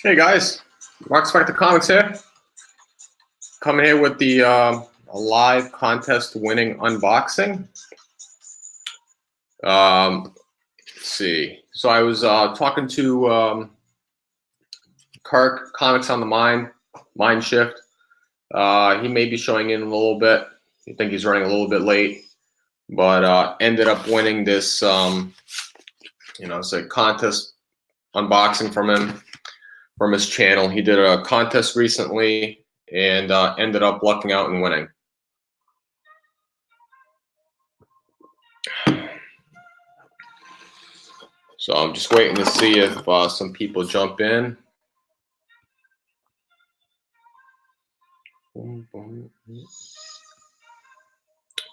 Hey guys, Mark's Back to Comics here. Coming here with the a live contest winning unboxing. Let's see. So I was talking to Kirk, Comics on the Mind Shift. He may be showing in a little bit. I think he's running a little bit late, but ended up winning this. It's a contest unboxing from him. From his channel. He did a contest recently and ended up lucking out and winning. So I'm just waiting to see if some people jump in.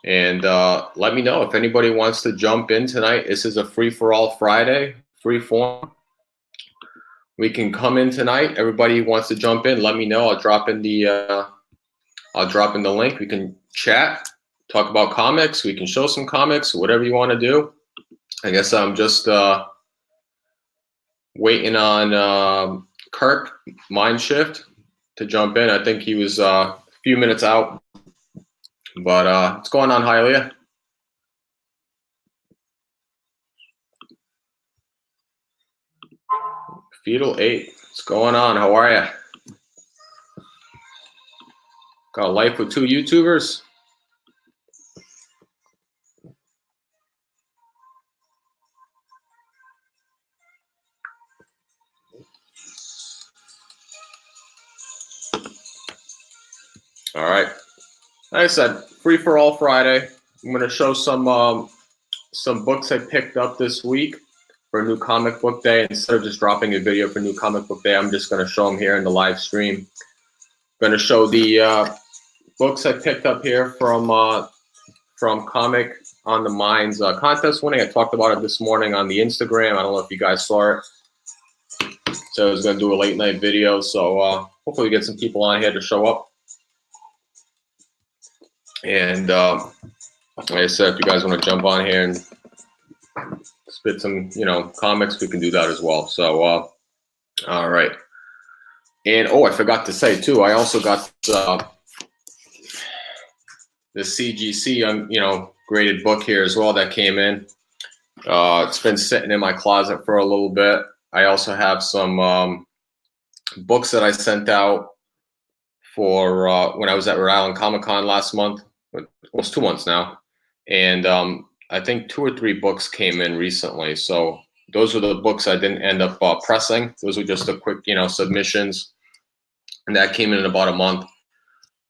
And let me know if anybody wants to jump in tonight. This is a free-for-all Friday, free form. We can come in tonight. Everybody who wants to jump in, let me know. I'll drop in the link. We can chat, talk about comics. We can show some comics, whatever you want to do. I guess I'm just waiting on Kirk Mindshift to jump in. I think he was a few minutes out, but what's going on, Hylia? Fetal 8. What's going on? How are you? Got a life with two YouTubers? All right. Like I said, free for all Friday. I'm going to show some books I picked up this week for New Comic Book Day. Instead of just dropping a video for New Comic Book Day, I'm just going to show them here in the live stream. I'm going to show the books I picked up here from Comic on the Mind's contest winning. I talked about it this morning on the Instagram. I don't know if you guys saw it. So I was going to do a late night video. So hopefully we get some people on here to show up. And like I said, if you guys want to jump on here and spit some, comics, we can do that as well. So, all right. And, I forgot to say, too, I also got the CGC, graded book here as well that came in. It's been sitting in my closet for a little bit. I also have some books that I sent out for when I was at Rhode Island Comic-Con last month. It was 2 months now. And I think 2 or 3 books came in recently. So those are the books I didn't end up pressing. Those were just the quick, submissions. And that came in about a month.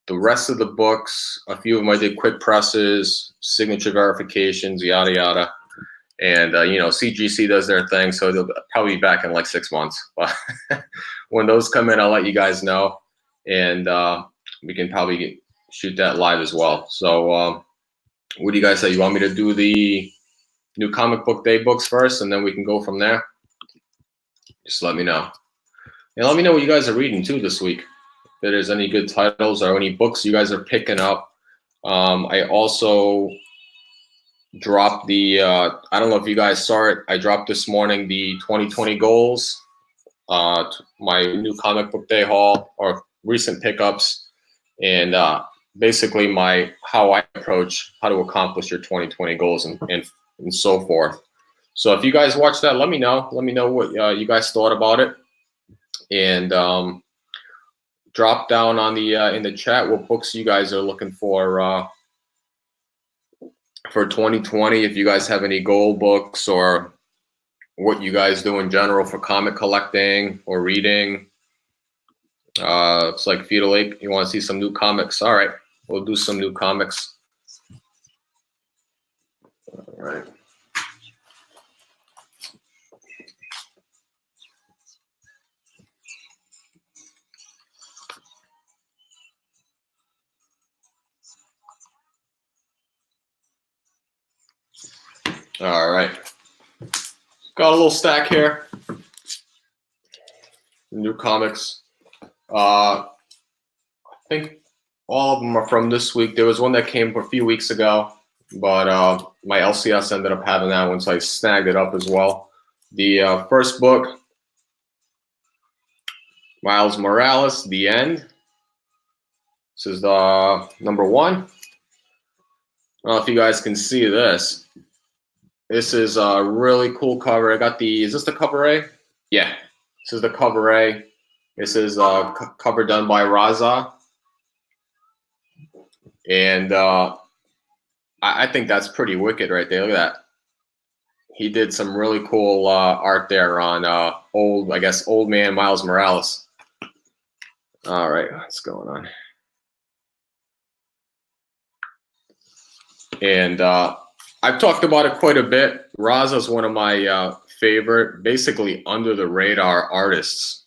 The rest of the books, a few of them I did quick presses, signature verifications, yada, yada. And, CGC does their thing. So they'll probably be back in like 6 months. But when those come in, I'll let you guys know. And we can probably shoot that live as well. So what do you guys say? You want me to do the New Comic Book Day books first, and then we can go from there? Just let me know. And let me know what you guys are reading, too, this week. If there's any good titles or any books you guys are picking up. I also dropped the, I don't know if you guys saw it, I dropped this morning the 2020 goals, my New Comic Book Day haul, or recent pickups, and basically how I approach how to accomplish your 2020 goals and so forth. So if you guys watch that, let me know. Let me know what you guys thought about it, and drop down on the in the chat what books you guys are looking for 2020. If you guys have any goal books or what you guys do in general for comic collecting or reading. It's like Fetal 8. You want to see some new comics? All right, we'll do some new comics. All right. All right. Got a little stack here. New comics. I think all of them are from this week. There was one that came a few weeks ago, but my LCS ended up having that one, so I snagged it up as well. The first book Miles Morales, The End. This is the number 1. I don't know if you guys can see this. This is a really cool cover. I got the, is this the cover A? Yeah, this is the cover A. This is a cover done by Raza. And I think that's pretty wicked right there. Look at that. He did some really cool art there on old man Miles Morales. All right, what's going on? And I've talked about it quite a bit. Raza is one of my favorite, basically under the radar artists.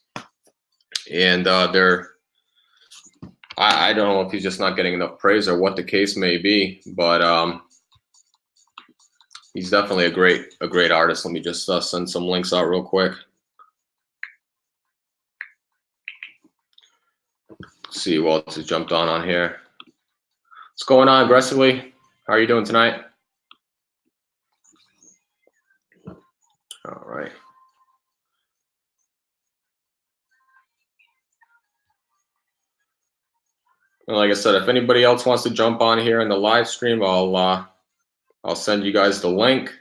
And I don't know if he's just not getting enough praise or what the case may be, but he's definitely a great artist. Let me just send some links out real quick. Let's see what else has jumped on here. What's going on, Aggressively? How are you doing tonight? All right. And like I said, if anybody else wants to jump on here in the live stream, I'll send you guys the link,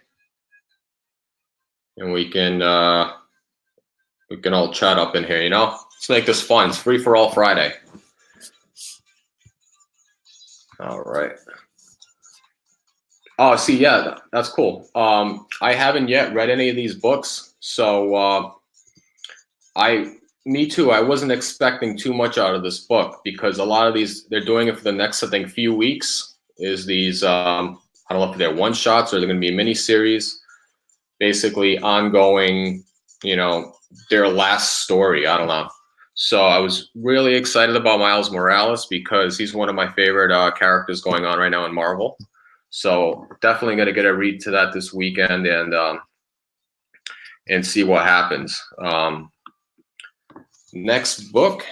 and we can all chat up in here. You know, let's make this fun. It's free for all Friday. All right. Oh, see, yeah, that's cool. I haven't yet read any of these books, so me too. I wasn't expecting too much out of this book because a lot of these, they're doing it for the next, I think, few weeks. Is these, I don't know if they're one shots or they're going to be a mini series, basically ongoing, you know, their last story. I don't know. So I was really excited about Miles Morales because he's one of my favorite characters going on right now in Marvel. So definitely going to get a read to that this weekend and see what happens. Next book,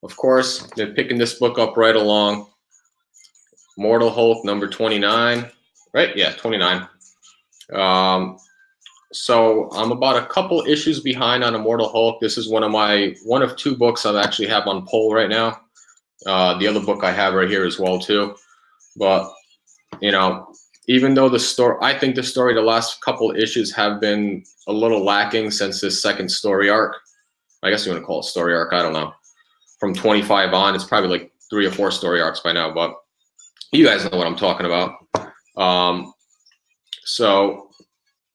of course, they're picking this book up right along. Mortal Hulk number 29, right? Yeah, 29. So I'm about a couple issues behind on Immortal Hulk. This is one of 2 books I actually have on poll right now. The other book I have right here as well too. But you know, even though I think the story, the last couple issues have been a little lacking since this second story arc. I guess you want to call it story arc. I don't know. From 25 on, it's probably like 3 or 4 story arcs by now. But you guys know what I'm talking about. So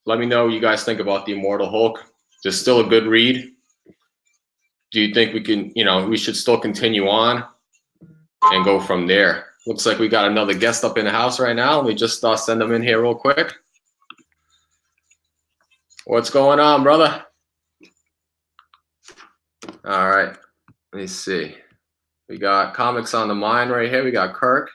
let me know what you guys think about the Immortal Hulk. Is it still a good read? Do you think we can, we should still continue on and go from there? Looks like we got another guest up in the house right now. Let me just send them in here real quick. What's going on, brother? All right. Let me see. We got Comics on the Mind right here. We got Kirk.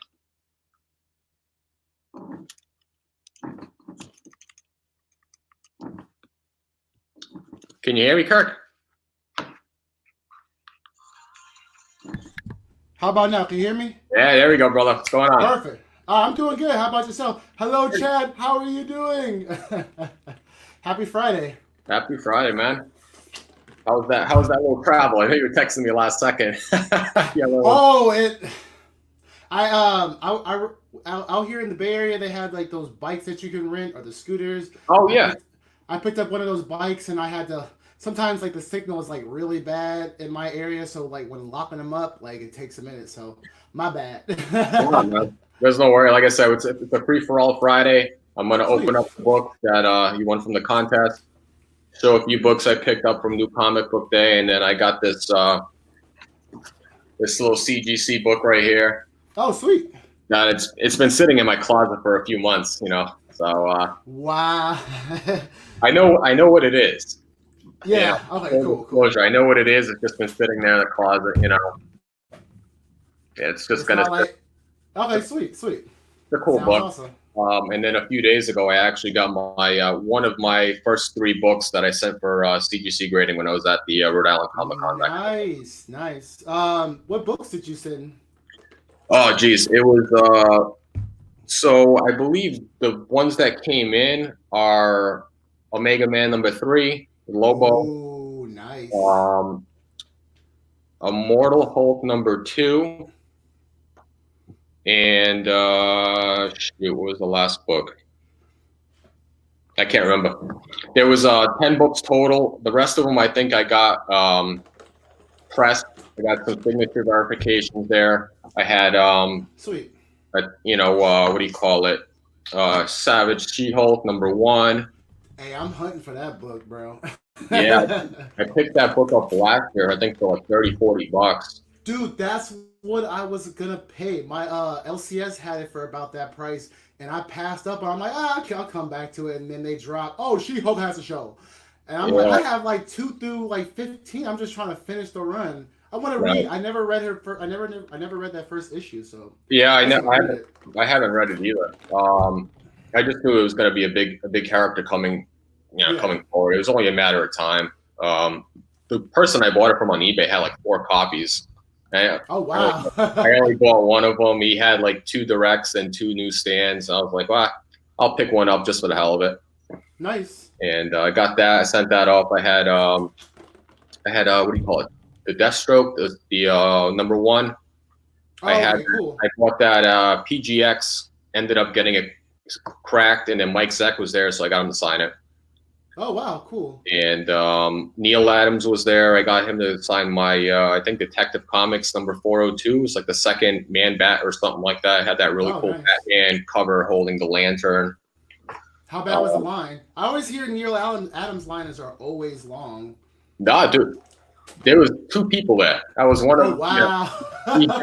Can you hear me, Kirk? How about now? Can you hear me? Yeah, there we go, brother. What's going on? Perfect. I'm doing good. How about yourself? Hello, Chad. How are you doing? Happy Friday. Happy Friday, man. How was that little travel? I know you were texting me last second. Out here in the Bay Area, they had like those bikes that you can rent or the scooters. Oh yeah. I picked up one of those bikes and I had to. Sometimes like the signal was like really bad in my area, so like when locking them up, like it takes a minute. So my bad. Come on, man. There's no worry. Like I said, it's a free for all Friday. I'm gonna open up the book that you won from the contest. Show a few books I picked up from New Comic Book Day, and then I got this little CGC book right here. Oh, sweet. Now it's been sitting in my closet for a few months, So wow. I know what it is. Yeah. Okay. Cool. I know what it is. It's just been sitting there in the closet, Yeah, it's just Okay, sweet. It's a cool book. Awesome. And then a few days ago, I actually got my one of my first 3 books that I sent for CGC grading when I was at the Rhode Island Comic Con. Nice. What books did you send? Oh, geez, it was. So I believe the ones that came in are Omega Man number 3, Lobo. Oh, nice. Nice. Um, Immortal Hulk #2, and shoot, what was the last book? I can't remember. There was 10 books total. The rest of them, I think, I got pressed. I got some signature verifications there. I had Sweet. what do you call it? Savage She-Hulk #1. Hey, I'm hunting for that book, bro. Yeah, I picked that book up last year, I think for like 30, $40. Dude, that's what I was gonna pay. My LCS had it for about that price, and I passed up. And I'm like, okay, I'll come back to it. And then they drop. Oh, She Hulk has a show, and I'm like, Yeah, I have like 2 through 15. I'm just trying to finish the run. I want to read. right. I never read her. I never read that first issue, so Yeah, I I just know. want to read it. I haven't read it either. I just knew it was going to be a big character coming, Yeah. coming forward. It was only a matter of time. The person I bought it from on eBay had like 4 copies. Oh I wow. only bought one of them. He had like 2 directs and 2 newsstands. I was like, well, I'll pick one up just for the hell of it. Nice. And I got that. I sent that off. I had what do you call it? The Deathstroke, the #1. I Oh, had okay, cool. I bought that PGX. Ended up getting it cracked, and then Mike Zeck was there, so I got him to sign it. Oh wow, cool. And Neil Adams was there. I got him to sign my I think Detective Comics #402. It's like the second Man Bat or something like that. I had that really Oh, cool nice. Batman cover holding the lantern. How bad was the Um, line? I always hear Neil Allen Adams' lines are always long. nah, dude, there was 2 people there. I was one Oh of he had.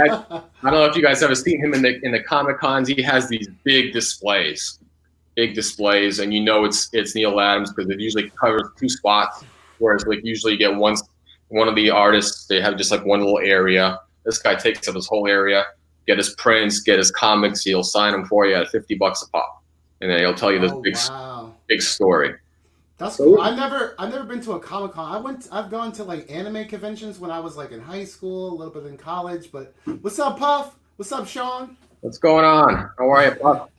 wow. I don't know if you guys ever seen him in the Comic Cons. He has these big displays, and it's Neil Adams because it usually covers 2 spots, whereas like usually you get one of the artists they have just like one little area. This guy takes up his whole area. Get his prints, get his comics. He'll sign them for you at $50 a pop, and then he'll tell you this Oh wow. big story. That's cool. So I've never been to a Comic Con. I've gone to like anime conventions when I was like in high school, a little bit in college. But what's up, Puff? What's up, Sean? what's going on? How are you, Pup?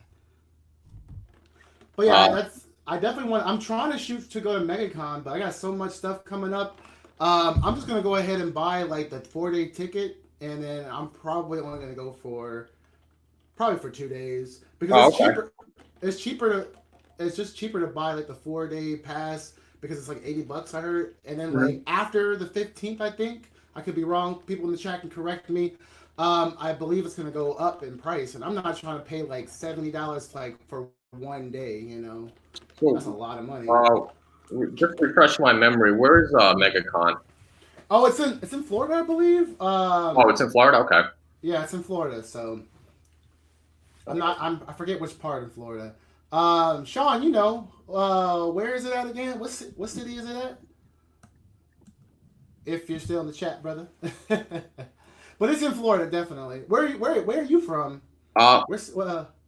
But yeah, Uh, that's I definitely want. I'm trying to shoot to go to MegaCon, but I got so much stuff coming up. I'm just gonna go ahead and buy like the 4 day ticket, and then I'm probably only gonna go for probably for 2 days because oh, it's okay. cheaper. It's cheaper to. It's just cheaper to buy like the 4 day pass because it's like $80 I heard, and then Mhm. like after the 15th, I think I could be wrong. People in the chat can correct me. I believe it's gonna go up in price, and I'm not trying to pay like $70 like for one day. You know, So, that's a lot of money. uh, just refresh my memory. Where is MegaCon? Oh, it's in Florida, I believe. Oh, it's in Florida. Okay. Yeah, it's in Florida. So I forget which part of Florida. Sean, you know, where is it at again? What city is it at? If you're still in the chat, brother. But it's in Florida, definitely. Where are you from? Uh, Where's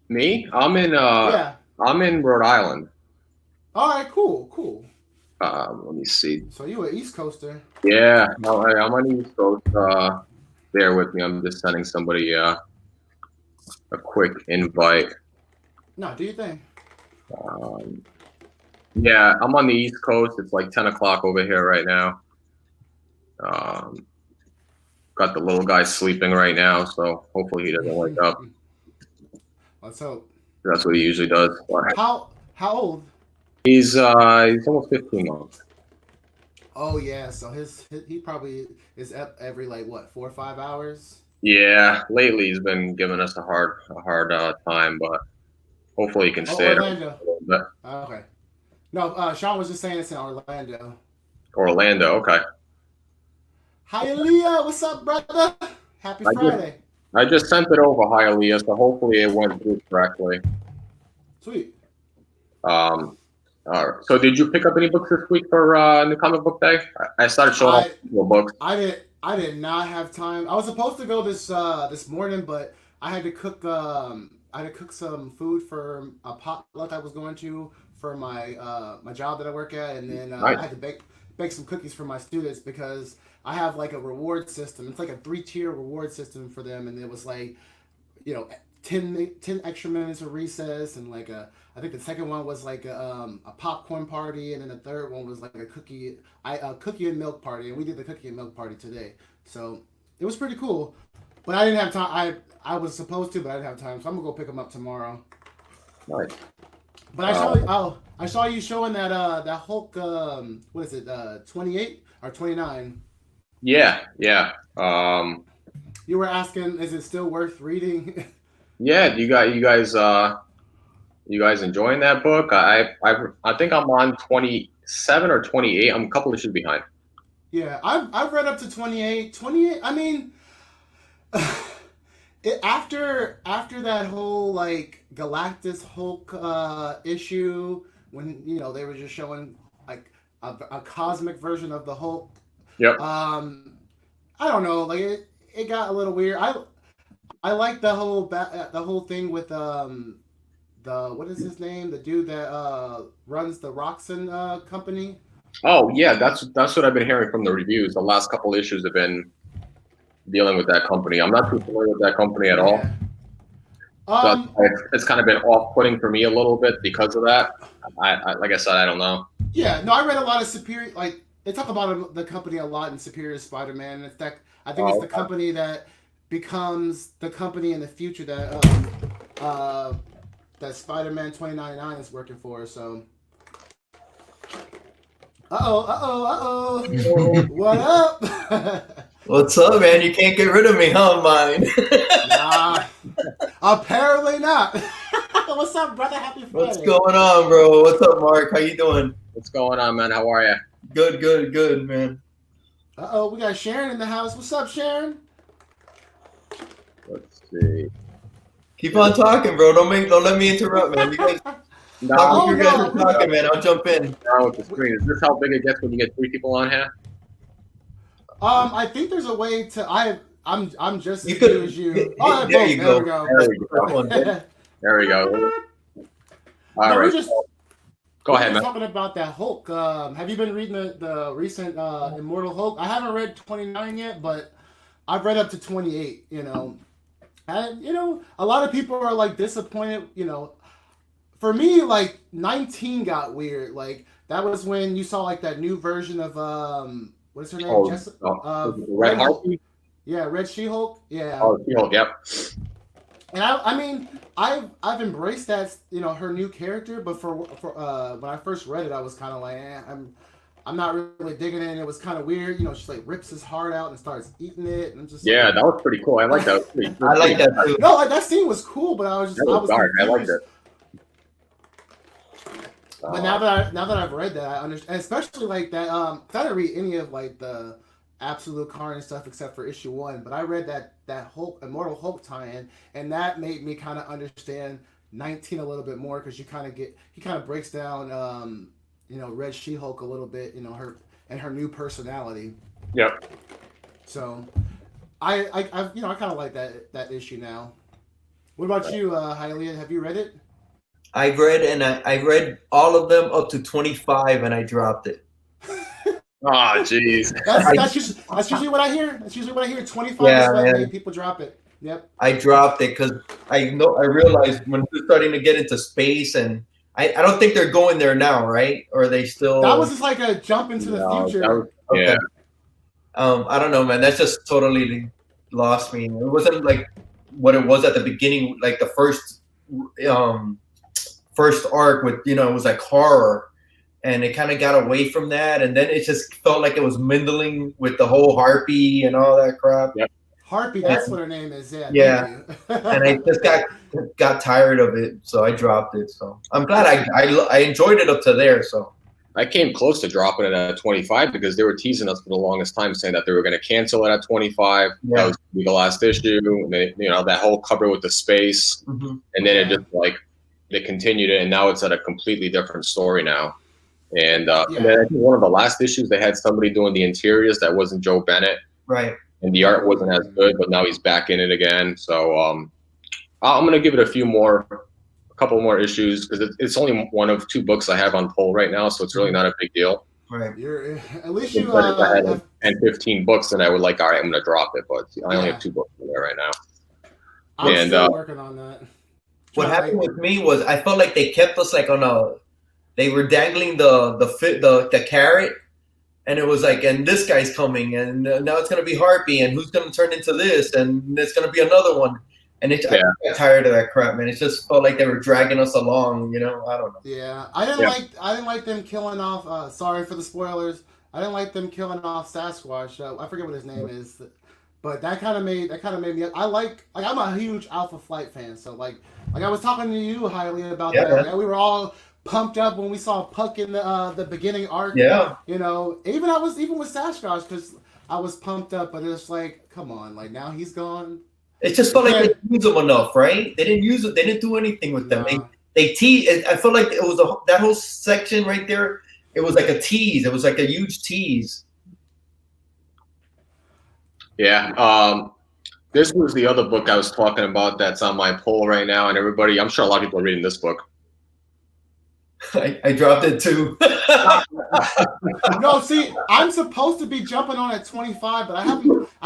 Me? yeah. I'm in Rhode Island. All right, cool. Let me see. So you an East Coaster? Yeah, no, I'm on the East Coast. Bear with me. I'm just sending somebody a quick invite. No, do you think? Um, yeah, I'm on the East Coast. It's like 10 o'clock over here right now. Um, got the little guy sleeping right now, so hopefully he doesn't wake up. Let's hope. That's what he usually does. How old? He's almost 15 months. Oh yeah, so he probably is up every like what 4 or 5 hours. Yeah, lately he's been giving us a hard time, but hopefully he can Oh, stay there Orlando. a little bit. Okay. No, Sean was just saying it's in Orlando. Orlando, okay. Hi, Aaliyah. What's up, brother? Happy I just Friday. I just sent it over, hi Aaliyah, so hopefully it went through correctly. Sweet. Um, all right. So did you pick up any books this week for New Comic Book Day? I started showing off I the books. I did not have time. I was supposed to go this morning, but I had to cook some food for a potluck I was going to for my job that I work at, and then I Nice. had to bake some cookies for my students because I have like a reward system. It's like a 3 tier reward system for them, and it was like, you know, 10 extra minutes of recess, and like I think the second one was like a popcorn party, and then the third one was like a cookie and milk party, and we did the cookie and milk party today. So it was pretty cool, but I didn't have time. I was supposed to, but I didn't have time, so I'm gonna go pick them up tomorrow. Nice. But I saw you showing that Hulk. What is it? 28 or 29? Yeah. You were asking, is it still worth reading? Yeah. You guys enjoying that book? I think I'm on 27 or 28. I'm a couple issues behind. Yeah, I've read up to 28. 28. I mean, after that whole like Galactus Hulk issue, when they were just showing like a cosmic version of the Hulk. Yep. I don't know, like it got a little weird. I like the whole thing with the what is his name? The dude that runs the Roxxon company. Oh yeah, that's what I've been hearing from the reviews. The last couple issues have been dealing with that company. I'm not too familiar with that company at all. So it's kind of been off-putting for me a little bit because of that. I like I said, I don't know. Yeah, no, I read a lot of Superior. Like they talk about the company a lot in Superior Spider-Man. In fact, I think it's the company that becomes the company in the future that that Spider-Man 2099 is working for. So. What up? What's up, man? You can't get rid of me, huh, mine? Nah, apparently not. What's up, brother? Happy Friday. What's going on, bro? What's up, Mark? How you doing? What's going on, man? How are you? Good, man. We got Sharon in the house. What's up, Sharon? Let's see. Keep on talking, bro. Don't let me interrupt, man. You guys talk with you guys are talking, man. I'll jump in. Now with the screen. Is this how big it gets when you get 3 people on here? I think there's a way to. I'm just as good as you. Oh, there you go. There we go. All right. Go ahead, man. Talking about that Hulk. Have you been reading the recent Immortal Hulk? I haven't read 29 yet, but I've read up to 28. And a lot of people are like disappointed. For me, like 19 got weird. Like that was when you saw like that new version of what's her name? Red Harpy? Yeah, Red She-Hulk. Yeah. Oh, She-Hulk. Yep. And I mean, I've embraced that, her new character. But for when I first read it, I was kind of like, I'm not really digging it. And it was kind of weird. She like rips his heart out and starts eating it. And I'm just that was pretty cool. I like that. I like that too. No, like that scene was cool, but I was dark. I liked it. But now that I've read that, I understand, especially like that. I didn't read any of like the Absolute Carnage stuff except for issue 1. But I read that Hulk Immortal Hulk tie-in, and that made me kind of understand 19 a little bit more because he kind of breaks down Red She-Hulk a little bit, her new personality. Yep. So I kind of like that issue now. What about you, Hylia? Have you read it? I read all of them up to 25 and I dropped it. Oh, jeez. That's usually what I hear. That's usually what I hear. 25 is when people drop it. Yep. I dropped it because I realized when we're starting to get into space, and I don't think they're going there now, right? Or are they still? That was just like a jump into the future. Okay. I don't know, man. That's just totally lost me. It wasn't like what it was at the beginning, like the first arc with it was like horror, and it kind of got away from that, and then it just felt like it was mingling with the whole Harpy and all that crap. Yep. Harpy, that's what her name is. Yeah. And I just got tired of it, so I dropped it. So I'm glad I enjoyed it up to there. So I came close to dropping it at 25 because they were teasing us for the longest time, saying that they were going to cancel it at 25. Yeah. That was going to be the last issue. And they, that whole cover with the space, and then it just like they continued it, and now it's at a completely different story now. And, and then I think one of the last issues they had somebody doing the interiors that wasn't Joe Bennett, right? And the art wasn't as good, but now he's back in it again. So I'm going to give it a couple more issues because it's only one of 2 books I have on pull right now, so it's really not a big deal. Right. At least you. If I had like 10, 15 books, then I would all right, I'm going to drop it. But I only have 2 books in there right now. I'm And still working on that. What Trying, happened like, with me was I felt like they kept us like on a. They were dangling the carrot, and it was like, and this guy's coming, and now it's gonna be Harpy, and who's gonna turn into this, and there's gonna be another one, and I yeah, got tired of that crap, man. It just felt like they were dragging us along, you know. I don't know. yeah, yeah, I didn't like them killing off. Sorry for the spoilers. I didn't like them killing off Sasquatch. I forget what his name is, but that kind of made me. I like I'm a huge Alpha Flight fan, so like I was talking to you highly about Yeah, that. man. Like, we were all pumped up when we saw Puck in the beginning arc. Yeah. You know, even with Sasquatch because I was pumped up, but it's like, come on, like now he's gone. It just You felt like they can't. didn't use them enough, right? They didn't use it. They didn't do anything with them. Nah. They tease. I felt like it was that whole section right there. It was like a tease. It was like a huge tease. yeah. This was the other book I was talking about that's on my poll right now, and everybody, I'm sure a lot of people are reading this book. I dropped it too. No, see, I'm supposed to be jumping on at 25, but I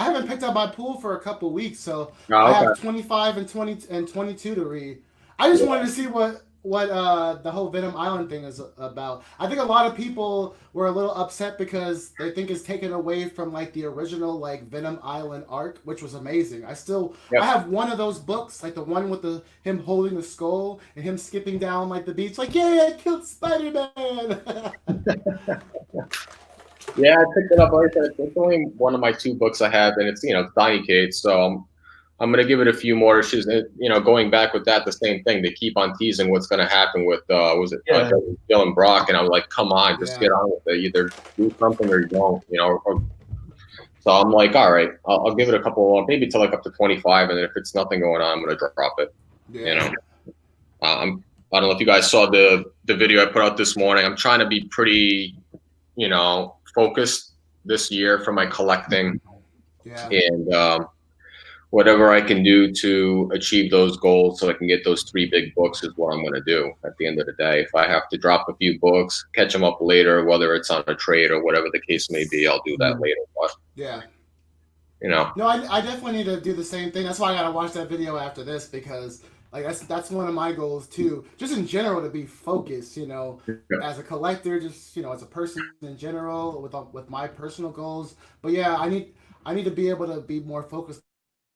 haven't picked up my pool for a couple weeks, so Oh, I okay. have 25 and 20 and 22 to read. I just wanted to see what the whole Venom Island thing is about. I think a lot of people were a little upset because they think it's taken away from like the original like Venom Island arc, which was amazing. I have one of those books, like the one with him holding the skull and him skipping down like the beach, like, yeah, I killed Spider-Man. Yeah, I picked it up. Like I said, it's only one of my 2 books I have, and it's Donny Cates, so I'm gonna give it a few more issues. And, going back with that, the same thing. They keep on teasing what's gonna happen with Yeah. Dylan Brock, and I'm like, come on, just Yeah. get on with it. Either do something or you don't. So I'm like, all right, I'll give it a couple, maybe to like up to 25, and then if it's nothing going on, I'm gonna drop it. Yeah. I don't know if you guys saw the video I put out this morning. I'm trying to be pretty, focused this year for my collecting, Yeah. and whatever I can do to achieve those goals so I can get those 3 big books is what I'm going to do at the end of the day. If I have to drop a few books, catch them up later, whether it's on a trade or whatever the case may be, I'll do that later. But, Yeah. No, I definitely need to do the same thing. That's why I gotta watch that video after this because like that's one of my goals too. Just in general to be focused, as a collector, just as a person in general with my personal goals. But yeah, I need to be able to be more focused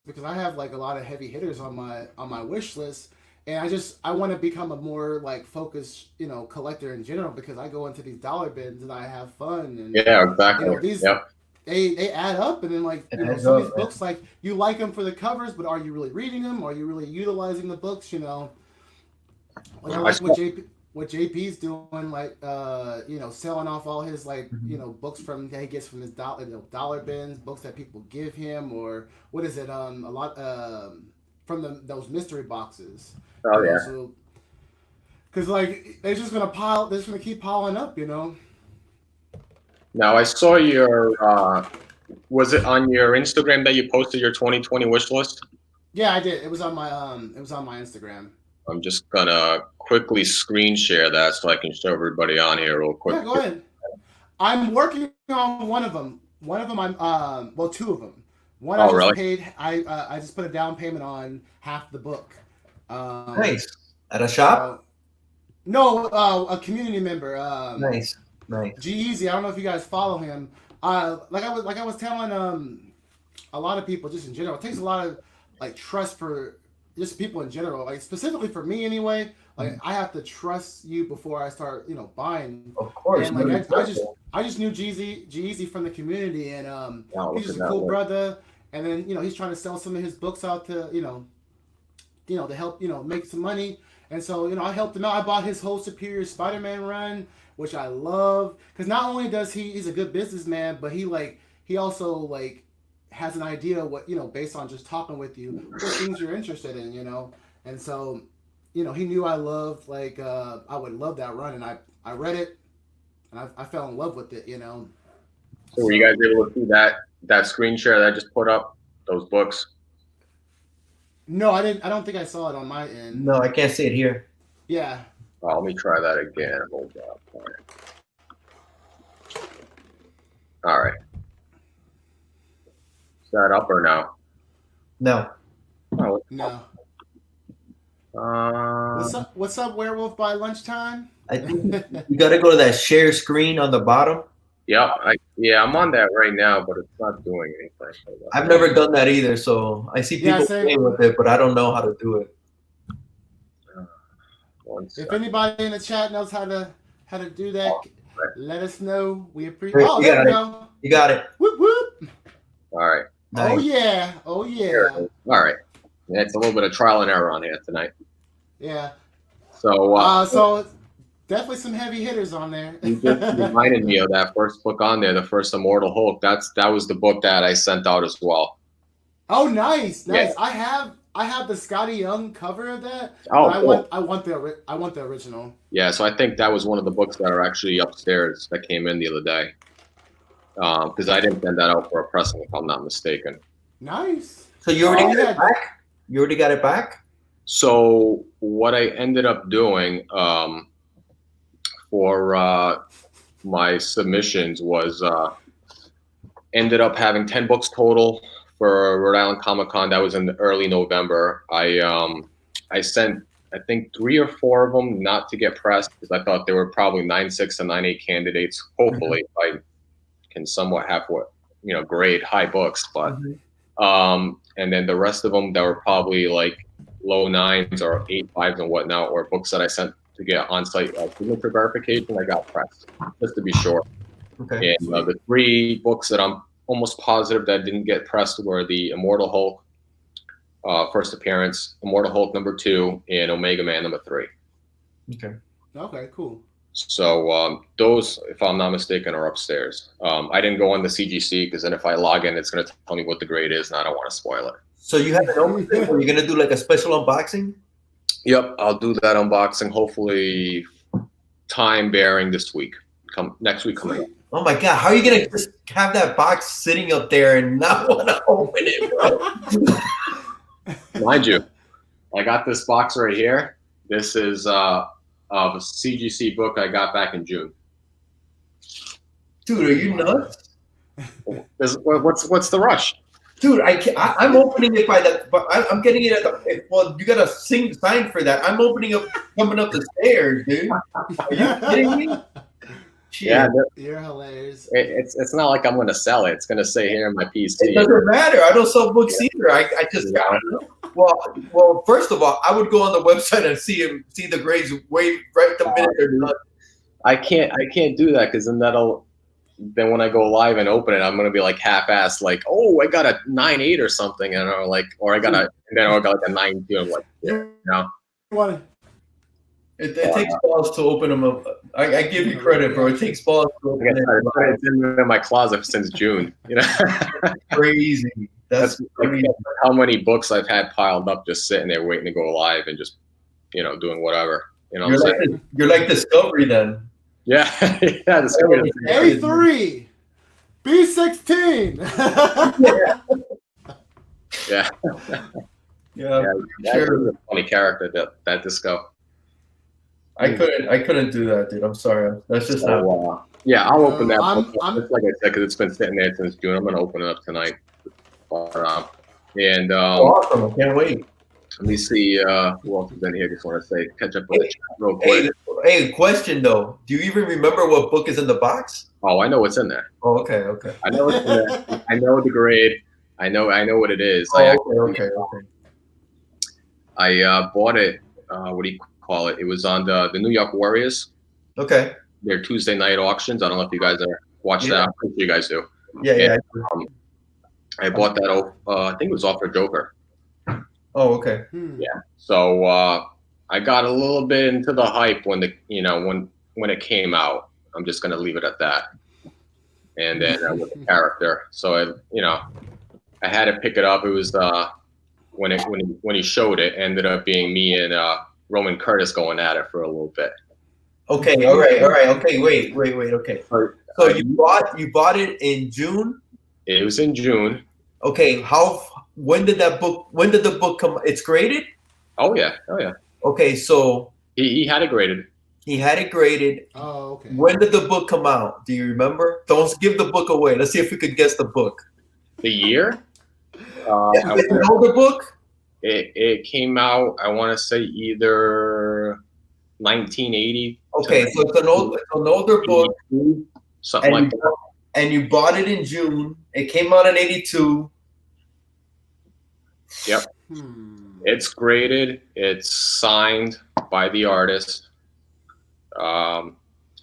because I have like a lot of heavy hitters on my wish list. And I want to become a more like focused, collector in general because I go into these dollar bins and I have fun and yeah, exactly. these Yep. they add up and then like some of these books like you like them for the covers but are you really reading them, are you really utilizing the books, like I like what JP's doing, like selling off all his like books that he gets from his dollar bins, books that people give him, or what is it, a lot from those mystery boxes. Oh yeah. So because like they're just gonna keep piling up. Now I saw your. Was it on your Instagram that you posted your 2020 wish list? Yeah, I did. It was on my Instagram. I'm just gonna quickly screen share that so I can show everybody on here real quick. Yeah, go ahead. I'm working on one of them. One of them, well, 2 of them. One I just really? paid. I just put a down payment on half the book. Nice. At a shop? No, a community member. Nice. G-Eazy. I don't know if you guys follow him. Like I was telling a lot of people just in general, it takes a lot of like trust for just people in general, like specifically for me anyway. Like I have to trust you before I start, buying. Of course. And like I just knew G-Eazy from the community, and he's just a cool brother. And then he's trying to sell some of his books out to to help make some money. And so I helped him out. I bought his whole Superior Spider-Man run, which I love, because not only does he's a good businessman, but he also like has an idea of what based on just talking with you what things you're interested in, and so he knew I loved I would love that run, and I read it and I fell in love with it. So were you guys able to see that screen share that I just put up, those books? No, I didn't. I don't think I saw it on my end. No, I can't see it here. Yeah. Oh, let me try that again. Hold up. All right. Is that up or no? No. Oh, No. Uh, What's up, Werewolf by Lunchtime? I think you got to go to that share screen on the bottom. yep. I'm on that right now, but it's not doing anything. I've never done that either, so I see Yeah, people same. playing with it, but I don't know how to do it. If anybody in the chat knows how to do that, let us know. We appreciate. Great, Oh, you there got we it. go. You got it. Whoop whoop. All right. Nice. Oh yeah. Oh yeah. All right. Yeah, it's a little bit of trial and error on here tonight. Yeah. So, So definitely some heavy hitters on there. you just reminded me of that first book on there, the first Immortal Hulk. That was the book that I sent out as well. Oh, nice. Yeah. I have the Scotty Young cover of that. Oh, but cool. I want the original. Yeah, so I think that was one of the books that are actually upstairs that came in the other day. Because I didn't send that out for a pressing, if I'm not mistaken. Nice. So you already got yeah. it back? You already got it back? So what I ended up doing for my submissions was ended up having 10 books total for Rhode Island Comic Con. That was in early November. I sent, I think, 3 or 4 of them not to get pressed because I thought there were probably 9.6 and 9.8 candidates. Hopefully, I can somewhat have grade high books, but and then the rest of them that were probably like low 9s or 8.5s and whatnot, or books that I sent to get on-site signature verification, I got pressed just to be sure. Okay. And the 3 books that I'm almost positive that didn't get pressed were the Immortal Hulk first appearance, Immortal Hulk #2, and Omega Man #3. Okay. Okay, cool. So those, if I'm not mistaken, are upstairs. I didn't go on the CGC because then if I log in, it's going to tell me what the grade is, and I don't want to spoil it. So you have an opening where you're gonna do like a special unboxing? Yep, I'll do that unboxing. Hopefully, time bearing this week. Next week coming up. Oh my god, how are you gonna just have that box sitting up there and not want to open it, bro? Mind you, I got this box right here. This is a CGC book I got back in June. Dude, are you nuts? What's the rush? Dude, I'm opening it I'm getting it at the. Well, you gotta sign for that. I'm opening up, coming up the stairs, dude. Are you kidding me? Shit. Yeah, you're hilarious. It's not like I'm going to sell it. It's going to say here in my PC. It doesn't matter. I don't sell books either. I just got it. Well, first of all, I would go on the website and see the grades right the minute they're done. I can't do that because then when I go live and open it, I'm gonna be like half-assed, like, oh, I got a 9.8 or something, and I got like a 9.2. I'm like, yeah, It takes balls to open them up. I give you credit, bro. It takes balls to open them up. It's been in my closet since June. Crazy. That's like how many books I've had piled up just sitting there waiting to go live and just doing whatever. You're like Discovery then. Yeah, yeah. Discovery. A3, B16. Yeah. Yeah. Sure. A funny character that Disco. I couldn't do that, dude. I'm sorry. That's just not. Yeah, I'll open that book. Just like I said, because it's been sitting there since June. I'm gonna open it up tonight. Awesome! I can't wait. Let me see who else is in here. Just want to say, catch up with the chat real quick. Hey, question though. Do you even remember what book is in the box? Oh, I know what's in there. Oh, okay. I know what's in there. I know the grade. I know what it is. Oh, okay. I bought it. What do you call it? It was on the New York Warriors. Okay. Their Tuesday night auctions. I don't know if you guys watch that. I'm pretty sure you guys do. Yeah. I bought that. I think it was off for Joker. Oh, okay. Yeah. So I got a little bit into the hype when when it came out. I'm just gonna leave it at that. And then with the character, so I had to pick it up. It was when he showed it, ended up being me and Roman Curtis going at it for a little bit. Okay. All right. Okay. Wait. Okay. So you bought it in June? It was in June. Okay. When did the book come? It's graded? Oh yeah. Okay, so he had it graded. He had it graded. Oh, okay. When did the book come out? Do you remember? Don't give the book away. Let's see if we could guess the book. The year? You know the book? It came out, I want to say either 1980. Okay, so it's an older book, something like and that. and you bought it in June. It came out in '82. Yep. It's graded. It's signed by the artist. And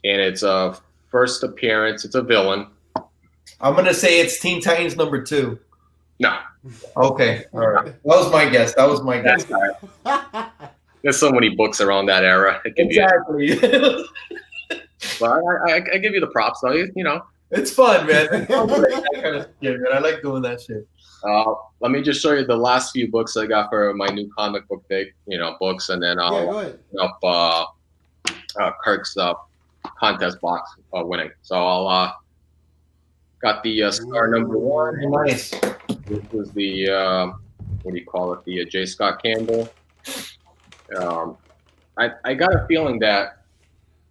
it's a first appearance. It's a villain. I'm gonna say it's Teen Titans #2. No. Okay, all right. That was my guess. That's all right. There's so many books around that era. It could Exactly. but I give you the props though. You know. It's fun, man. It's fun to make that kind of shit, man. I like doing that shit. Let me just show you the last few books I got for my new comic book day, books, and then I'll go ahead. up Kirk's contest box winning. So I'll got the star number 1. Nice. This was the what do you call it? The J. Scott Campbell. I got a feeling that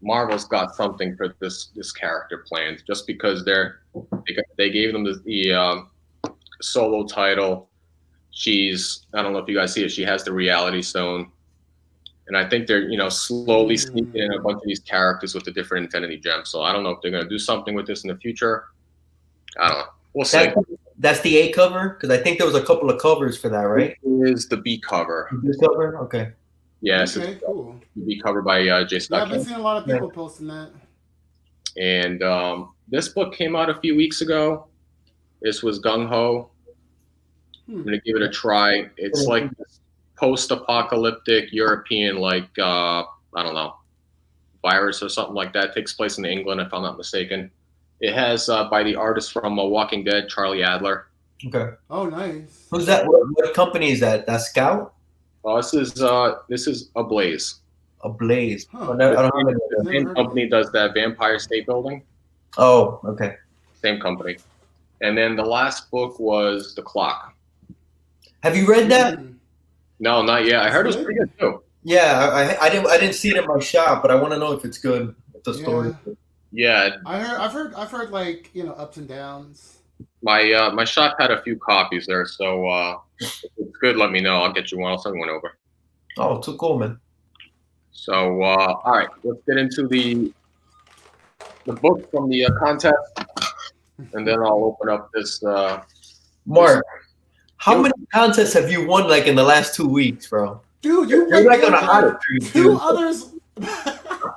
Marvel's got something for this character planned, just because they gave them the solo title. I don't know if you guys see it, she has the Reality Stone, and I think they're slowly sneaking in a bunch of these characters with the different Infinity Gems. So I don't know if they're going to do something with this in the future. I don't know. We'll see. That's the A cover, because I think there was a couple of covers for that, right? It is the B cover. The cover, okay. Yes, Okay, cool. The B cover by J. Scott. Yeah, I've been seeing a lot of people posting that. And this book came out a few weeks ago. This was Gung Ho. I'm gonna give it a try. It's like this post-apocalyptic European, I don't know, virus or something like that. It takes place in England, if I'm not mistaken. It has by the artist from Walking Dead, Charlie Adler. Okay. Oh, nice. Who's that? What company is that? That Scout? This is Ablaze. Ablaze. Huh. I don't know. The same company does that Vampire State Building. Oh, okay. Same company. And then the last book was The Clock. Have you read that? No, not yet. I heard it was pretty good too. Yeah, I didn't see it in my shop, but I want to know if it's good. If the story. Yeah. I've heard ups and downs. My shop had a few copies there, so if it's good, let me know. I'll get you one. I'll send one over. Oh, too cool, man. So all right, let's get into the book from the contest, and then I'll open up this. Mark, how many contests have you won in the last 2 weeks, bro? Dude, you're like on a hot streak, two others.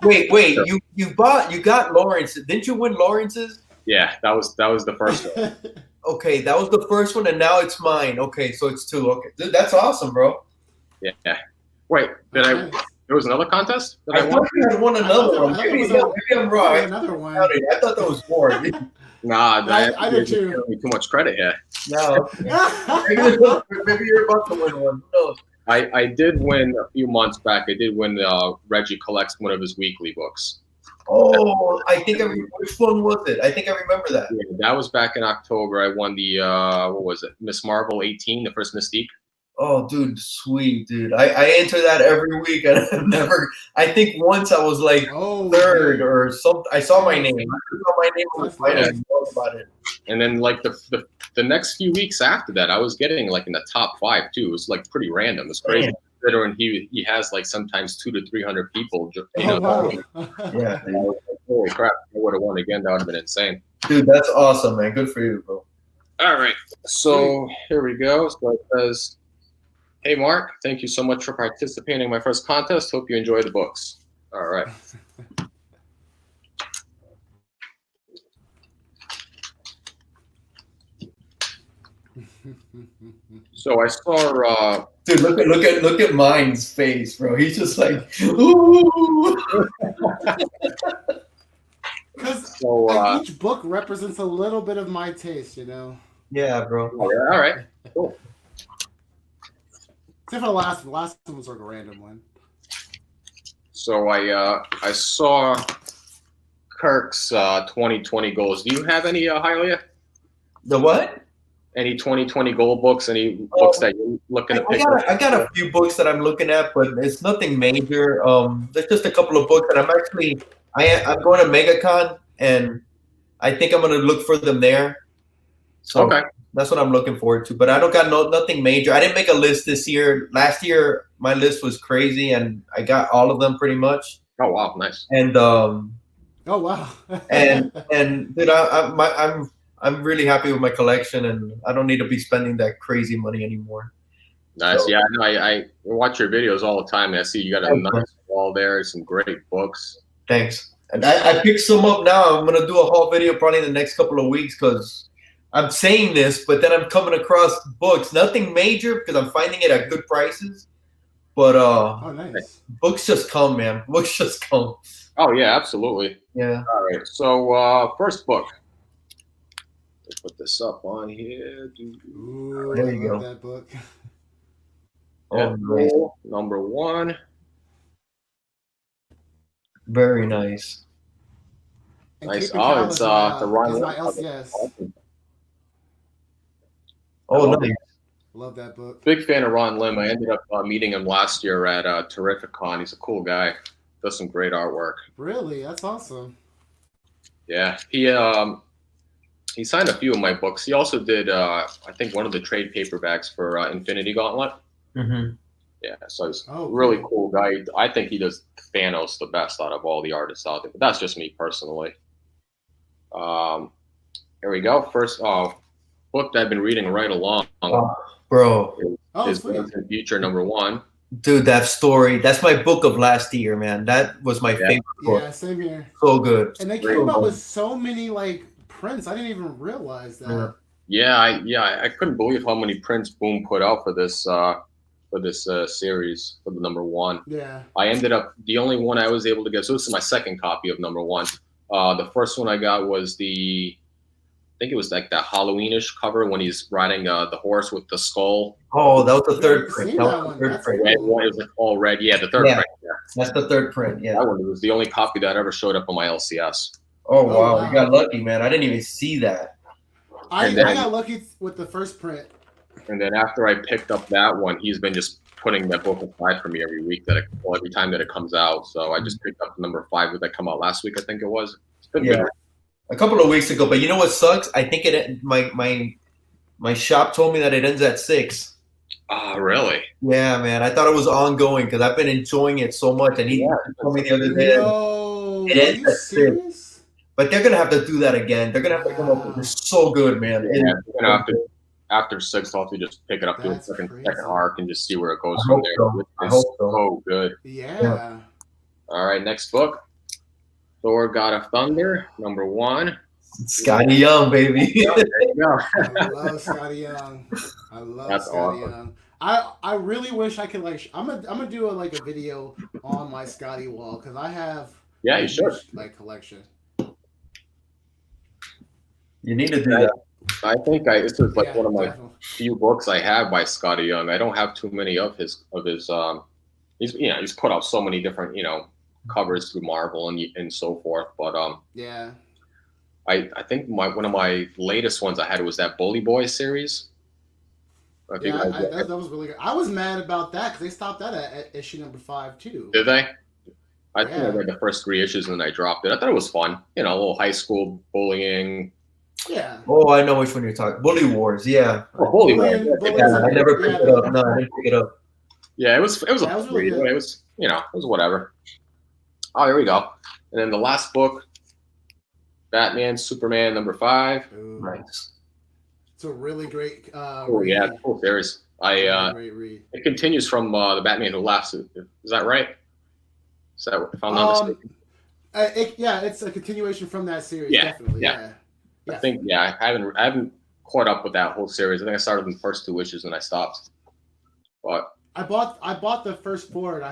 Wait, you got Lawrence. Didn't you win Lawrence's? Yeah, that was the first one. Okay, that was the first one, and now it's mine. Okay, so it's 2. Okay, dude, that's awesome, bro. Yeah. Wait, there was another contest that I won? thought you had won another one. Maybe I'm wrong. Another one. I thought that was 4. Nah, I did too. Giving me too much credit here. No. Maybe you're about to win one. Who knows? I did win a few months back. I did win Reggie collects one of his weekly books. Oh, I think which one was it? I think I remember that. Yeah, that was back in October. I won the what was it? Miss Marvel 18, the first Mystique. Oh, dude, sweet, dude. I enter that every week, and I've never. I think once I was third or something. I saw my name. I saw my name on the site. I didn't know about it. And then the next few weeks after that, I was getting in the top 5 too. It was pretty random. It's crazy. And he has sometimes 200 to 300 people. Wow. Yeah. And I was like, holy crap! If I would have won again, that would have been insane. Dude, that's awesome, man. Good for you, bro. All right. So here we go. So it says, "Hey Mark, thank you so much for participating in my first contest. Hope you enjoy the books." All right. So I saw. Dude, look at Mind's face, bro. He's just like, ooh. Because So each book represents a little bit of my taste, Yeah, bro. all right. Cool. Except for the last one. The last one was a random one. So I saw Kirk's 2020 goals. Do you have any, Hylia? The what? Any 2020 goal books? Any books that you're looking to pick up? I got a few books that I'm looking at, but it's nothing major. There's just a couple of books that I'm actually. I'm going to MegaCon, and I think I'm going to look for them there. So, Okay. That's what I'm looking forward to. But I don't got nothing major. I didn't make a list this year. Last year my list was crazy, and I got all of them pretty much. Oh wow, nice. And Oh wow. and dude, I'm really happy with my collection, and I don't need to be spending that crazy money anymore. Nice. So, Yeah, no, I watch your videos all the time, and I see you got a nice wall there, some great books. thanks. And I picked some up now. I'm gonna do a haul video probably in the next couple of weeks because I'm saying this, but then I'm coming across books. Nothing major because I'm finding it at good prices. But Oh, nice. books just come, man. Books just come. Oh yeah, absolutely. Yeah. All right. So first book. Let's put this up on here. Ooh, There I you love go. that book. Oh, nice. Number 1. Very nice. And Nice. Keeping Oh, Cal it's is the Ron is my Lim. LCS. Oh, love nice. Love that book. Big fan of Ron Lim. I ended up meeting him last year at Terrificon. He's a cool guy. Does some great artwork. Really, that's awesome. Yeah, he signed a few of my books. He also did, I think, one of the trade paperbacks for Infinity Gauntlet. Mm-hmm. Yeah, so he's Oh, a really cool. cool guy. I think he does Thanos the best out of all the artists out there, but that's just me personally. Here we go. First book that I've been reading right along Bro, Oh, is sweet. Once in Future number 1. dude, that story. That's my book of last year, man. That was my favorite book. Yeah, same here. So good. And they Great came out book. with so many like prints. I didn't even realize that. Yeah. I couldn't believe how many prints Boom put out for this series for the number 1. Yeah. I ended up the only one I was able to get. So this is my second copy of number 1. The first one I got was I think it was like that Halloweenish cover when he's riding the horse with the skull. Oh, that was the third I've print. seen That that was the one. third That's print. Red one, it was like all red. Yeah, the third Yeah. print. Yeah. That's the third print. Yeah. That one was the only copy that ever showed up on my LCS. Oh, Oh, wow. wow. You got lucky, man. I didn't even see that. I And then- got lucky with the first print. And then after I picked up that one, he's been just putting that book aside for me every week every time that it comes out. So I just picked up number 5 that come out last week, I think it was. It's been Yeah. good. A couple of weeks ago, but you know what sucks? I think my shop told me that it ends at 6. Oh, really? Yeah, man. I thought it was ongoing because I've been enjoying it so much. And he told me the other day. No, It are ends you at 6. serious? But they're gonna have to do that again. They're gonna have to come up with it's so good, man. Yeah, you're gonna have to, after 6, I'll have to just pick it up to a That's second crazy. arc and just see where it goes I from hope there. so. I It's hope so. so good. Yeah. All right, next book. Thor: God of Thunder, number 1. Scotty Young, baby. There you go. I love Scotty Young. I love That's Scotty awesome. Young. I really wish I could I'm gonna do a video on my Scotty wall because I have Yeah, a you should. huge, collection. You need to do that. I think this is like Yeah, one of my definitely. few books I have by Scotty Young. I don't have too many of his. He's put out so many different covers through Marvel and so forth. But Yeah. I think one of my latest ones I had was that Bully Boy series. I think Yeah, that was really good. I was mad about that because they stopped that at issue number 5 too. did they? I think I Yeah. read the first 3 issues and then I dropped it. I thought it was fun. A little high school bullying. Yeah. Oh, I know which one you're talking. Bully Wars, yeah. Oh, Bully Boy. Bully- Yeah, I never Yeah, picked it up. No, I didn't pick it up. Yeah, it was a Yeah, it was really read. good. It was it was whatever. Oh, here we go. And then the last book, Batman, Superman, number 5. Ooh, Nice. It's a really great Oh read. yeah, cool series. Great read. It continues from the Batman Who Laughs. Is that right? Is that if I'm not mistaken? It's a continuation from that series. Yeah, Definitely. yeah. Yeah. I think I haven't caught up with that whole series. I think I started in the first 2 issues and I stopped. But I bought the first 4 and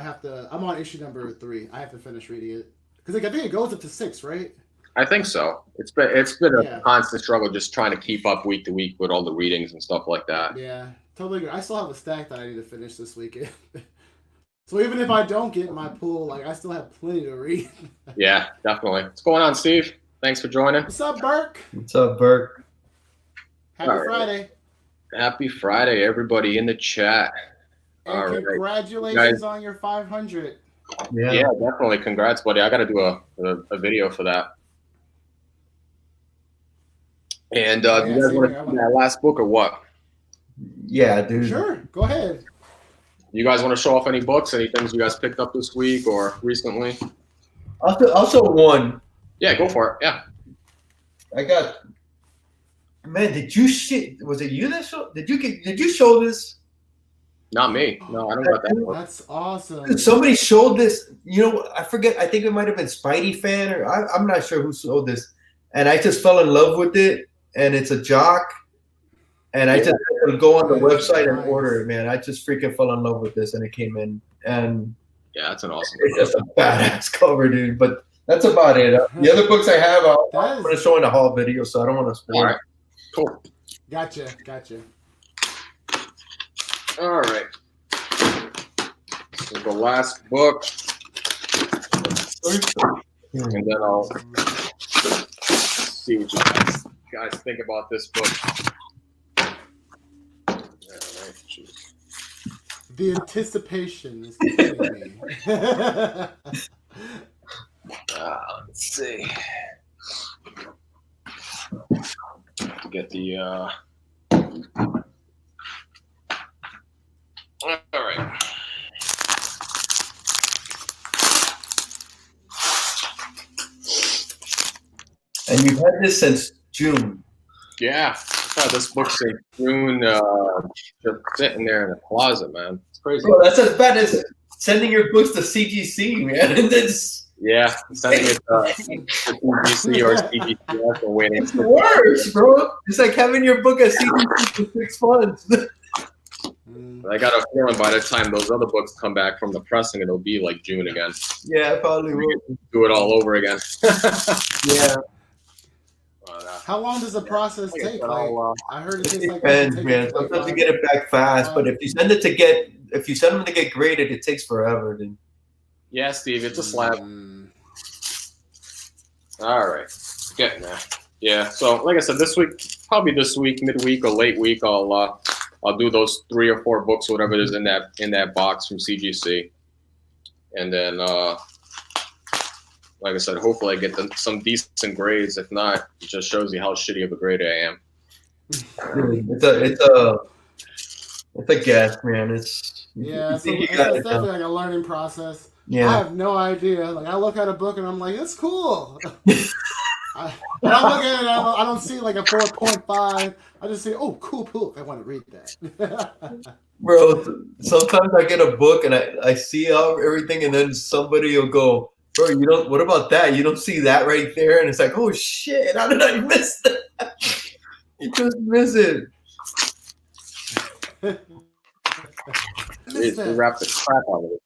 I'm on issue number 3. I have to finish reading it because I think it goes up to 6, right? I think so. It's been a Yeah. constant struggle just trying to keep up week to week with all the readings and stuff like that. Yeah, totally agree. I still have a stack that I need to finish this weekend. So even if I don't get my pool, I still have plenty to read. Yeah, definitely. What's going on, Steve? Thanks for joining. What's up, Burke? What's up, Burke? Happy All right. Friday. Happy Friday, everybody in the chat. And All right. congratulations on your 500. Yeah, definitely. Congrats, buddy. I got to do a video for that. And do you guys want to see that last book or what? Yeah, dude. Sure, go ahead. You guys want to show off any books, any things you guys picked up this week or recently? Also one. Yeah, go for it. Yeah. I got. Man, did you shit? Was it you that showed? Did you show this? Not me. No, I don't got that book. That's awesome. Dude, somebody showed this. You know, I forget. I think it might have been Spidey fan, or I'm not sure who showed this. And I just fell in love with it. And it's a jock. And I just had to go on the website and order it, man. I just freaking fell in love with this, and it came in. And yeah, that's an awesome book. It's just a badass cover, dude. But that's about it. The other books I have, I'm going to show in the haul video, so I don't want to spoil. All right, cool. Gotcha. All right. So the last book, and then I'll see what you guys think about this book. The anticipation is killing me. Let's see. Get the. All right. And you've had this since June. Yeah, this book's in June, just sitting there in the closet, man. It's crazy. Bro, that's as bad as sending your books to CGC, man. And that's sending it to CGC or CGCS and waiting. It's worse, bro. It's like having your book at CGC for 6 months. I got a feeling by the time those other books come back from the pressing, it'll be like June again. Yeah, probably will. Do it all over again. Yeah. How long does the process take? I heard it takes depends, man. Sometimes you get it back fast, but if you send them to get graded, it takes forever. Then. Yeah, Steve, it's a slab. All right, getting there. Yeah, so like I said, probably this week, midweek or late week, I'll do those 3 or 4 books, whatever it is in that box from CGC, and then. Like I said, hopefully I get some decent grades. If not, it just shows you how shitty of a grader I am. It's a guess, man. It's definitely like a learning process. Yeah. I have no idea. Like I look at a book and I'm like, it's cool. When I look at it, I don't see like a 4.5. I just say, oh, cool book. I want to read that. Bro, sometimes I get a book and I see everything, and then somebody will go, bro, what about that? You don't see that right there? And it's like, oh shit, how did I miss that? You just miss it. We wrapped the crap out of it.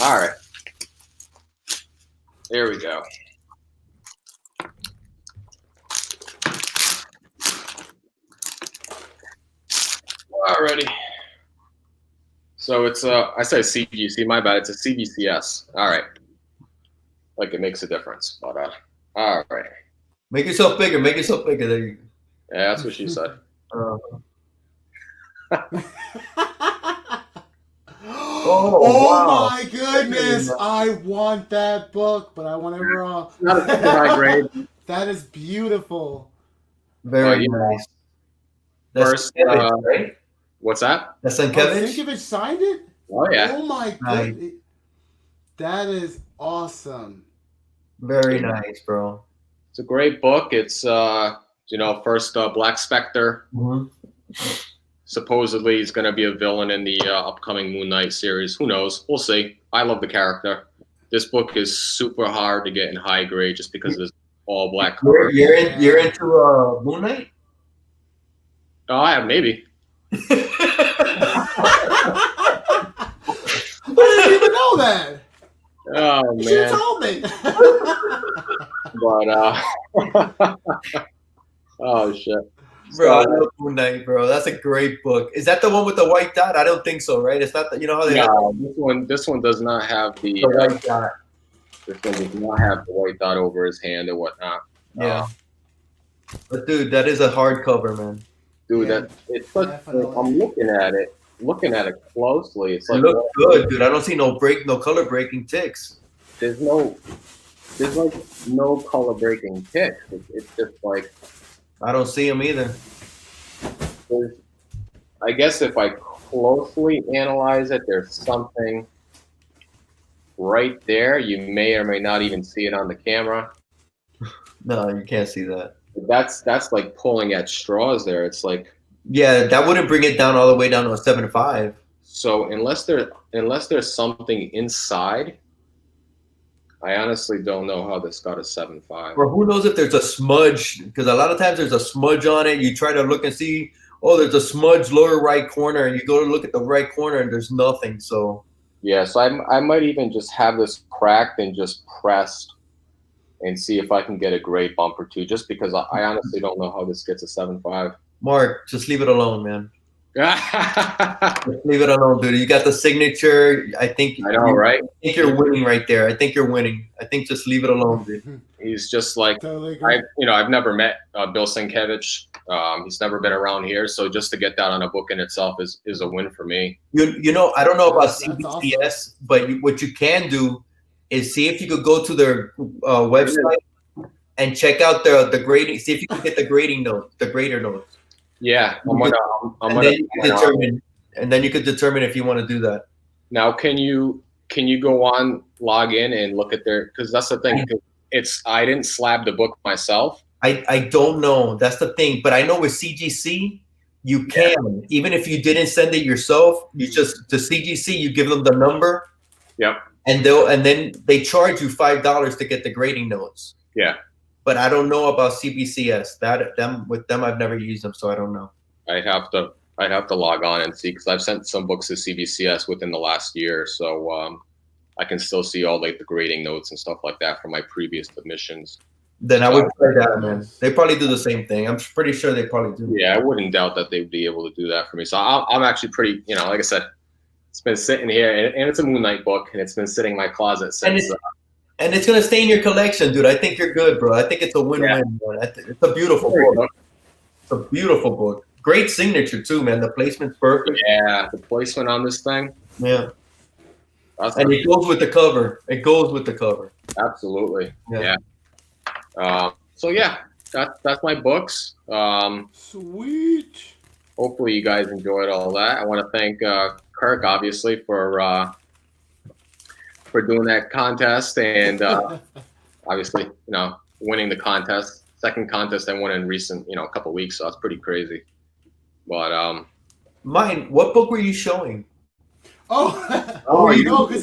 All right. There we go. Alrighty. So it's I say CGC, my bad. It's a CGCS. All right. Like it makes a difference, but all right. Make yourself bigger. There you go. Yeah, that's what she said. Wow. My goodness! I want that book, but I want it raw. Not a high grade. That is beautiful. Very nice. First, right? What's that? That's Sienkiewicz? Sienkiewicz signed it? Oh yeah. Oh my god. That is awesome. Very nice, bro. It's a great book. It's first Black Spectre. Mm-hmm. Supposedly he's going to be a villain in the upcoming Moon Knight series. Who knows? We'll see. I love the character. This book is super hard to get in high grade just because it's all black cover. You're into Moon Knight? Oh, I have maybe. I didn't even know that. Oh man! You told me. But oh shit, bro! I love Moon Knight, bro. That's a great book. Is that the one with the white dot? I don't think so, right? It's not. How they? No, this one does not have the white dot. This one does not have the white dot over his hand or whatnot. Yeah. But dude, that is a hardcover, man. Dude, it's such. I'm looking at it closely. It's like it looks good, dude. I don't see no color breaking ticks. There's like no color breaking ticks. It's just like I don't see him either. I guess if I closely analyze it, there's something right there. You may or may not even see it on the camera. No, you can't see that. That's like pulling at straws there. It's like, Yeah, that wouldn't bring it down all the way down to a 7.5. so unless there's something inside, I honestly don't know how this got a 7.5. Or who knows if there's a smudge? Because a lot of times there's a smudge on it. You try to look and see, oh, there's a smudge lower right corner, and you go to look at the right corner and there's nothing. So Yeah, so I might even just have this cracked and just pressed and see if I can get a grade bump or two, just because I honestly don't know how this gets a 7.5. Mark, just leave it alone, man. I Just leave it alone, dude. You got the signature. I think know, right? I think you're winning right there. I think you're winning. I think just leave it alone, dude. He's just like, Totally agree. I've never met Bill Sienkiewicz. He's never been around here, so just to get that on a book in itself is a win for me. You know, I don't know about That's CBCS, awesome. but what you can do is see if you could go to their website and check out the grading. See if you can get the grading notes, the grader notes. Yeah, I'm And gonna then you can determine, and then you could determine if you want to do that. now. Can you go on, log in, and look at their? Because that's the thing. I didn't slab the book myself. I don't know. That's the thing. But I know with CGC, you can. Even if you didn't send it yourself, you just to CGC, you give them the number. Yep. And then they charge you $5 to get the grading notes. Yeah. But I don't know about CBCS. With them, I've never used them, so I don't know. I'd have to log on and see, because I've sent some books to CBCS within the last year, so I can still see all like the grading notes and stuff like that from my previous submissions. Then I would try that, man. They probably do the same thing. I'm pretty sure they probably do. Yeah, I wouldn't doubt that they'd be able to do that for me. So I'm actually pretty, like I said, it's been sitting here, and it's a Moon Knight book, and it's been sitting in my closet since. And it's gonna stay in your collection, dude. I think you're good, bro. I think it's a win-win. Yeah. It's a beautiful book. It's a beautiful book. Great signature too, man. The placement's perfect. Yeah, the placement on this thing. Yeah. And it goes with the cover. It goes with the cover. Absolutely. Yeah. So yeah, that's my books. Sweet. Hopefully you guys enjoyed all that. I want to thank Kirk, obviously, for doing that contest, and obviously, winning the contest. Second contest I won in recent, a couple weeks, so that's pretty crazy. But Mine. What book were you showing? Because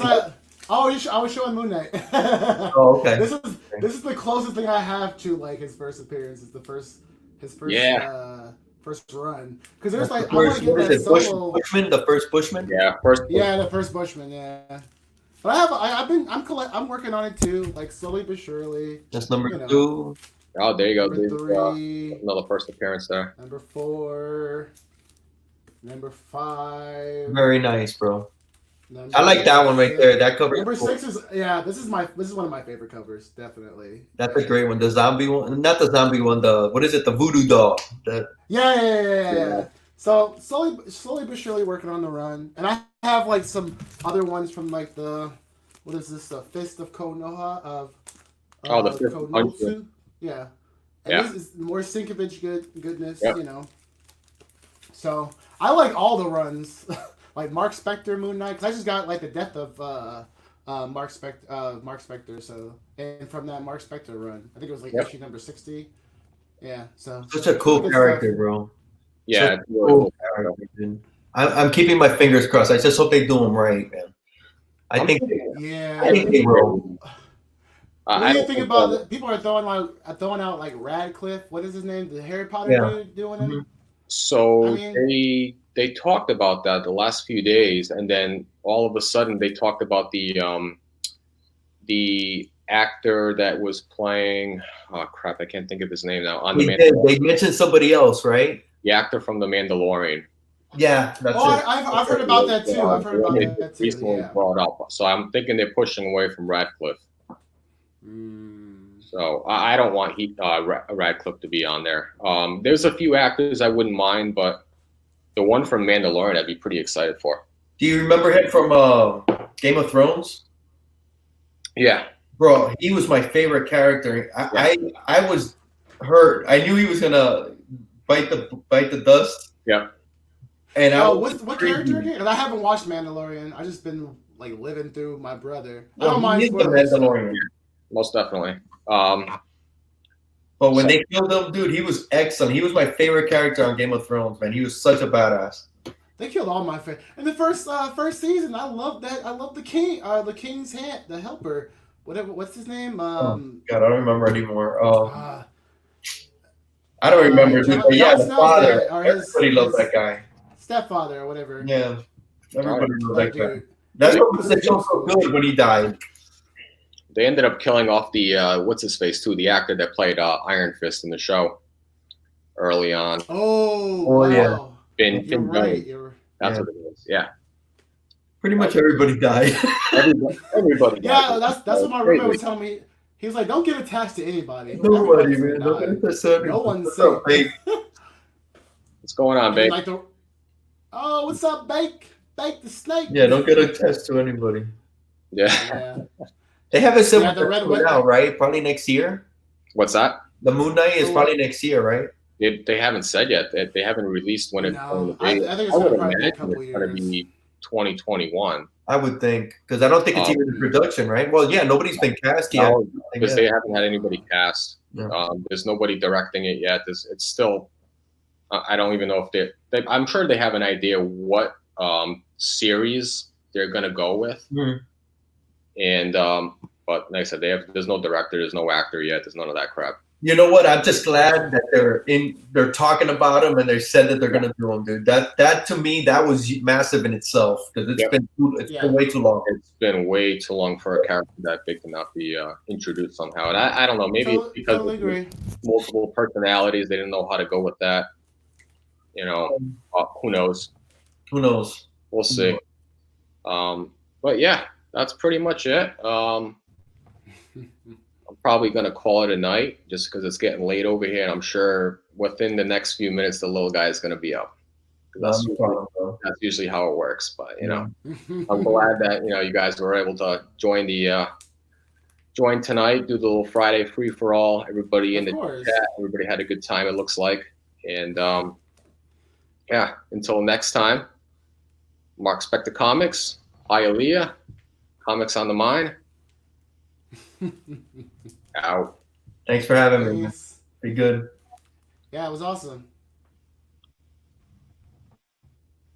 I was showing Moon Knight. Oh, okay. This is the closest thing I have to like his first appearance. It's his first run. Because there's like Bushman, the first Bushman. Yeah, the first Bushman. Yeah. But I'm working on it too, like slowly but surely. That's number 2. Oh, there you go. Number 3. Another first appearance there. Number 4. Number 5. Very nice, bro. I like that one right there. That cover. Number 6 is This is one of my favorite covers, definitely. That's a great one. The zombie one, not the zombie one. The what is it? The voodoo doll. Yeah. So slowly but surely working on the run, and I have like some other ones from like the Fist of Konoha of the Fist of Konoha. Yeah. And Yeah. this is more Sienkiewicz goodness, Yep. So I like all the runs, like Mark Spector, Moon Knight, because I just got like the death of Mark Spector. So, and from that Mark Spector run, I think it was like issue number 60. Yeah. So such a cool character, bro. Yeah. Cool character, dude. I'm keeping my fingers crossed. I just hope they do him right, man. I think they will. What do you think about it? People are throwing out like Radcliffe. What is his name? The Harry Potter dude doing it. So they talked about that the last few days, and then all of a sudden they talked about the actor that was playing. Oh crap! I can't think of his name now. They mentioned somebody else, right? The actor from The Mandalorian. Yeah, that's it. I've heard about that too. I've heard about that too. Recently brought up. So I'm thinking they're pushing away from Radcliffe. So I don't want Radcliffe to be on there. There's a few actors I wouldn't mind, but the one from Mandalorian I'd be pretty excited for. Do you remember him from Game of Thrones? Yeah. Bro, he was my favorite character. I was hurt. I knew he was gonna bite the dust. Yeah. And what character again? 'Cause I haven't watched Mandalorian. I just been like living through my brother. I Well, don't mind he is the spoilers. Mandalorian. Most definitely. But when they killed him, dude, he was excellent. He was my favorite character on Game of Thrones, man. He was such a badass. They killed all my favorite. In the first season, I love that. I love the king's hand, the helper. Whatever. What's his name? God, I don't remember anymore. I don't Jon remember, dude. But yeah, the Snow's father. there, or his- Everybody loves his- that guy. Stepfather or whatever. Yeah, everybody loves Like, that guy. dude. That's what was so good when he died. They ended up killing off the what's his face too, the actor that played Iron Fist in the show early on. Oh, Oh, wow. yeah. You're Finn right. Jones. That's what it is. Yeah. Pretty much everybody died. Everybody. Yeah, that's what my roommate was Crazy. telling me. He was like, "Don't get attached to anybody. Nobody, Everybody's man. gonna Nobody die." says something. No one's What's up, safe. babe? What's going on, And babe? like oh, what's up, Bake? Bake the snake. Yeah, don't get attached to anybody. Yeah. Yeah. They have a similar the red now, right? Probably next year. What's that? The Moon Knight is Oh, probably next year, right? They haven't said yet. They haven't released when it's No, going to be. I think it's I would gonna probably be a imagine couple it's going to years. be 2021. I would think because I don't think it's even in production, right? Well, yeah, nobody's been cast yet. Because they haven't had anybody cast. Yeah. There's nobody directing it yet. It's still. I don't even know if they. I'm sure they have an idea what series they're going to go with. Mhm. And but like I said, there's no director, there's no actor yet, there's none of that crap. You know what? I'm just glad that they're talking about him and they said that they're gonna do him, dude. That to me, that was massive in itself because it's been way too long. It's been way too long for a character that big to not be introduced somehow. And I don't know, maybe it's because totally agree. multiple personalities, they didn't know how to go with that. You know, who knows? Who knows? We'll see. But yeah, that's pretty much it. I'm probably going to call it a night just because it's getting late over here. And I'm sure within the next few minutes, the little guy is going to be up. That's usually how it works. But, you know, I'm glad that, you know, you guys were able to join tonight, do the little Friday free for all. Everybody in the chat, everybody had a good time, it looks like. And yeah, until next time, Mark Spector Comics, Hialeah, Comics on the Mind. Out. Thanks for having me. Be good. Yeah, it was awesome.